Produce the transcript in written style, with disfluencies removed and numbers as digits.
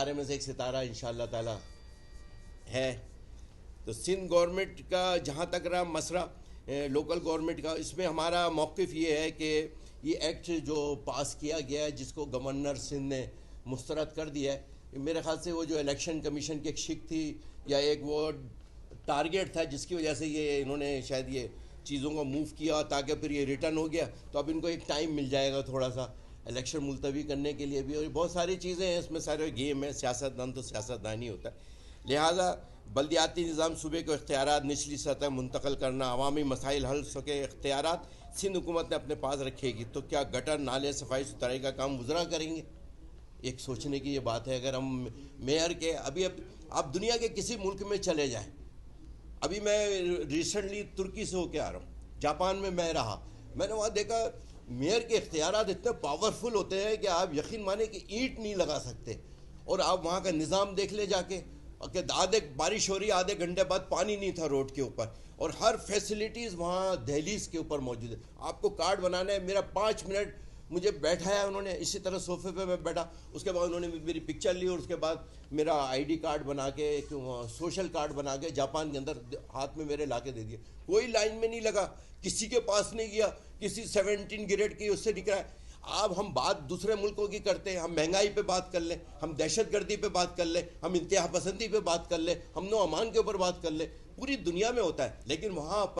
ستارے میں سے ایک ستارہ انشاءاللہ تعالی ہے. تو سندھ گورنمنٹ کا جہاں تک رہا مسئلہ لوکل گورنمنٹ کا، اس میں ہمارا موقف یہ ہے کہ یہ ایکٹ جو پاس کیا گیا ہے، جس کو گورنر سندھ نے مسترد کر دیا ہے، میرے خیال سے وہ جو الیکشن کمیشن کی ایک شک تھی یا ایک وہ ٹارگیٹ تھا جس کی وجہ سے یہ انہوں نے شاید یہ چیزوں کو موو کیا تاکہ پھر یہ ریٹرن ہو گیا. تو اب ان کو ایک ٹائم مل جائے گا تھوڑا سا الیکشن ملتوی کرنے کے لیے بھی، اور بہت ساری چیزیں ہیں اس میں، سارے گیم ہے، سیاست دان تو سیاست دان ہی ہوتا ہے. لہٰذا بلدیاتی نظام صوبے کو اختیارات نچلی سطح منتقل کرنا، عوامی مسائل حل سکے اختیارات سندھ حکومت نے اپنے پاس رکھے گی. تو کیا گٹر نالے صفائی ستھرائی کا کام وزراء کریں گے؟ ایک سوچنے کی یہ بات ہے. اگر ہم میئر کے اب آپ دنیا کے کسی ملک میں چلے جائیں، ابھی میں ریسنٹلی ترکی سے ہو کے آ رہا ہوں، جاپان میں رہا، میں نے وہاں دیکھا میئر کے اختیارات اتنے پاورفل ہوتے ہیں کہ آپ یقین مانیں کہ اینٹ نہیں لگا سکتے. اور آپ وہاں کا نظام دیکھ لے جا کے کہ آدھے بارش ہو رہی ہے، آدھے گھنٹے بعد پانی نہیں تھا روڈ کے اوپر، اور ہر فیسلٹیز وہاں دہلیز کے اوپر موجود ہے. آپ کو کارڈ بنانا ہے، میرا 5 منٹ مجھے بیٹھایا انہوں نے، اسی طرح صوفے پہ میں بیٹھا، اس کے بعد انہوں نے میری پکچر لی اور اس کے بعد میرا آئی ڈی کارڈ بنا کے، ایک سوشل کارڈ بنا کے جاپان کے اندر ہاتھ میں میرے لا کے دے دیا. کوئی لائن میں نہیں لگا، کسی کے پاس نہیں گیا، کسی 17 گریڈ کی اس سے نکلا ہے. اب ہم بات دوسرے ملکوں کی کرتے ہیں، ہم مہنگائی پہ بات کر لیں، ہم دہشت گردی پہ بات کر لیں، ہم انتہا پسندی پہ بات کر لیں، ہم نو امان کے اوپر بات کر لیں، پوری دنیا میں ہوتا ہے، لیکن وہاں